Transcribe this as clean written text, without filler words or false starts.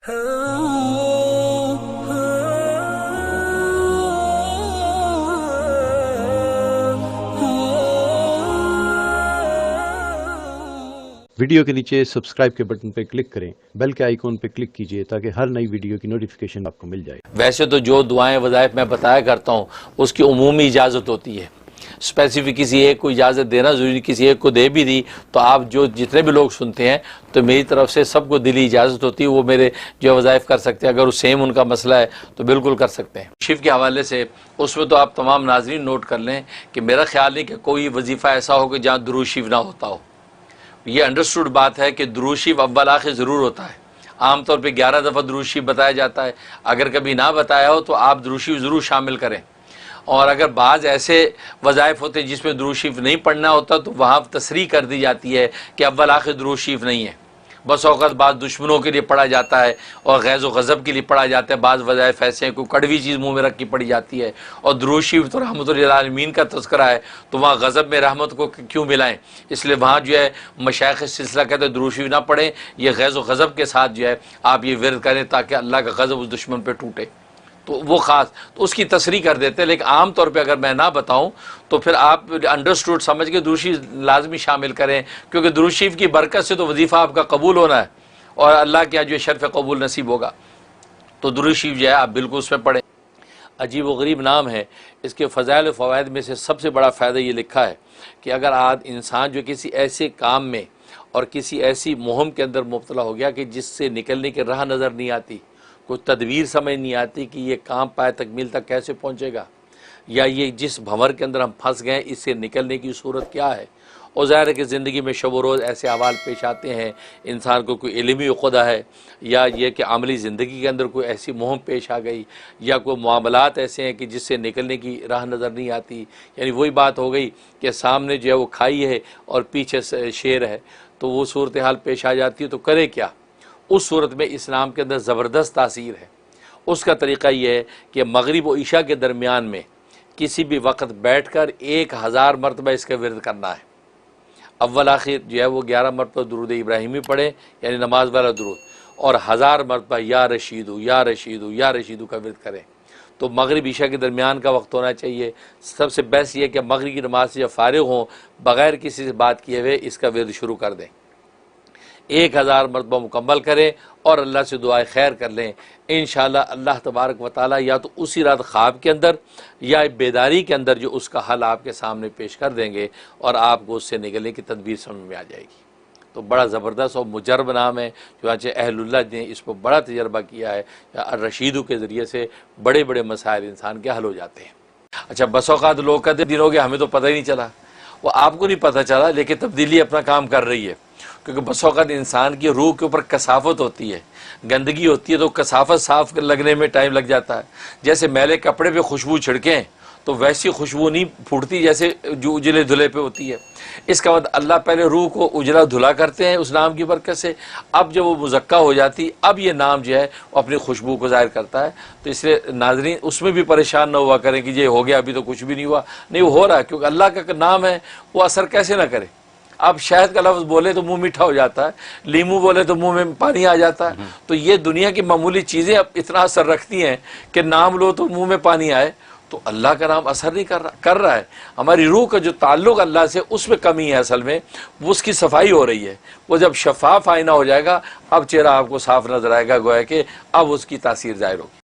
Video के नीचे subscribe के बटन पर क्लिक करें, बेल के आइकॉन पर क्लिक कीजिए ताकि हर नई वीडियो की नोटिफिकेशन आपको मिल जाए। वैसे तो जो दुआएं वज़ाइफ मैं बताया करता हूँ उसकी उमूमी इजाज़त होती है, स्पेसिफिक किसी एक को इजाज़त देना ज़रूरी, किसी एक को दे भी दी तो आप जो जितने भी लोग सुनते हैं तो मेरी तरफ से सबको दिली इजाज़त होती है, वो मेरे जो वज़ाइफ कर सकते हैं। अगर वो सेम उनका मसला है तो बिल्कुल कर सकते हैं। शिव के हवाले से उसमें तो आप तमाम नाज़रीन नोट कर लें कि मेरा ख्याल नहीं कि कोई वजीफ़ा ऐसा हो कि जहाँ दुरूद शिव ना होता हो। ये अंडरस्टूड बात है कि दुरूद शिव अव्वल आखिर ज़रूर होता है। आमतौर पे 11 दफ़ा दुरूद शिव बताया जाता है। अगर कभी ना बताया हो तो आप दुरूद शिव ज़रूर शामिल करें। और अगर बाज़ ऐसे वज़ाइफ होते हैं जिसमें दुरूद शिव नहीं पढ़ना होता तो वहाँ तसरीह कर दी जाती है कि अव्वल आखिर दुरूद शिव नहीं है। बस औक़त बाज़ दुश्मनों के लिए पढ़ा जाता है और गैज़ व गज़ब के लिए पढ़ा जाता है। बाज़ वज़ाइफ ऐसे हैं कोई कड़वी चीज़ मुँह में रख के पढ़ी जाती है। और दुरूद शरीफ तो रहमतुल लिल आलमीन का तज़किरा है तो वहाँ गज़ब में रहमत को क्यों मिलाएं। इसलिए वहाँ जो है मशाइख़ सिलसिला कहते हैं दुरूद शरीफ ना पढ़ें, ये गैज़ व गज़ब के साथ जो है आप ये विर्द करें ताकि अल्लाह का गज़ब उस दुश्मन पर टूटे। तो वो ख़ास तो उसकी तसरीह कर देते हैं। लेकिन आम तौर पे अगर मैं ना बताऊं तो फिर आप अंडरस्टूड समझ के दुरूद शरीफ लाजमी शामिल करें, क्योंकि दुरूद शरीफ की बरकत से तो वजीफ़ा आपका कबूल होना है और अल्लाह के जो शर्फ़ कबूल नसीब होगा। तो दुरूद शरीफ जो है आप बिल्कुल उसमें पढ़ें। अजीब व गरीब नाम है। इसके फ़ज़ाइल व फ़वाइद में से सबसे बड़ा फ़ायदा ये लिखा है कि अगर आज इंसान जो किसी ऐसे काम में और किसी ऐसी मुहिम के अंदर मुब्तला हो गया कि जिससे निकलने की राह नज़र नहीं आती, कोई तदबीर समझ नहीं आती कि ये काम पाए तकमील तक कैसे पहुँचेगा, या ये जिस भंवर के अंदर हम फंस गए इससे निकलने की सूरत क्या है। और ज़ाहिर है कि ज़िंदगी में शब व रोज़ ऐसे अहवाल पेश आते हैं, इंसान को कोई इल्मी खुदा है या ये कि अमली ज़िंदगी के अंदर कोई ऐसी मुहिम पेश आ गई या कोई मामलात ऐसे हैं कि जिससे निकलने की राह नज़र नहीं आती। यानी वही बात हो गई कि सामने जो है वो खाई है और पीछे शेर है, तो वो सूरत हाल पेश आ जाती है। तो करे क्या उस सूरत में? इस्लाम के अंदर ज़बरदस्त तासीर है। उसका तरीक़ा ये है कि मगरिब व इशा के दरमियान में किसी भी वक्त बैठ कर 1000 मरतबा इसका विर्द करना है। अव्वल आखिर जो है वो 11 मरतबा दुरूद इब्राहिमी पढ़े यानी नमाज वाला दुरूद, और 1000 मरतबा या रशीदू या रशीदू या रशीदू का विर्द करें। तो मगरिब ईशा के दरमियान का वक्त होना चाहिए। सबसे बेस्ट ये कि मगरिब की नमाज से जब फारिग हों बग़ैर किसी से बात किए हुए इसका विर्द शुरू कर दें। 1000 मरतबा मुकम्मल करें और अल्लाह से दुआए खैर कर लें। इंशाअल्लाह अल्लाह तबारक व तआला या तो उसी रात ख्वाब के अंदर या बेदारी के अंदर जो उसका हल आपके सामने पेश कर देंगे और आपको उससे निकलने की तदबीर समझ में आ जाएगी। तो बड़ा ज़बरदस्त और मुजर्ब नाम है जो आज अहलुल्लाह ने इस पर बड़ा तजर्बा किया है। रशीदों के ज़रिए से बड़े बड़े मसाइल इंसान के हल हो जाते हैं। अच्छा, बस औक़ात लोग कहते दिन हो गया हमें तो पता ही नहीं चला। वो आपको नहीं पता चला लेकिन तब्दीली अपना काम कर रही है, क्योंकि बस औक़ात इंसान की रूह के ऊपर कसाफत होती है, गंदगी होती है, तो कसाफत साफ़ लगने में टाइम लग जाता है। जैसे मैले कपड़े पे खुशबू छिड़कें तो वैसी खुशबू नहीं फूटती जैसे जो उजले धुले पे होती है। इसका बाद अल्लाह पहले रूह को उजला धुला करते हैं उस नाम की बरकत से। अब जब वो मुज़क्का हो जाती अब ये नाम जो है वो अपनी खुशबू को ज़ाहिर करता है। तो इसलिए नाज़रीन उसमें भी परेशान ना हुआ करें कि ये हो गया अभी तो कुछ भी नहीं हुआ। नहीं, वो हो रहा है, क्योंकि अल्लाह का नाम है वो असर कैसे ना करे। आप शहद का लफ्ज़ बोले तो मुंह मीठा हो जाता है, लीमू बोले तो मुंह में पानी आ जाता है। तो ये दुनिया की मामूली चीज़ें अब इतना असर रखती हैं कि नाम लो तो मुंह में पानी आए। तो अल्लाह का नाम असर नहीं कर रहा है। हमारी रूह का जो ताल्लुक़ अल्लाह से उसमें कमी है, असल में वो उसकी सफाई हो रही है। वो जब शफाफ आईना हो जाएगा अब चेहरा आपको साफ नजर आएगा, गोया कि अब उसकी तासीर ज़ाहिर होगी।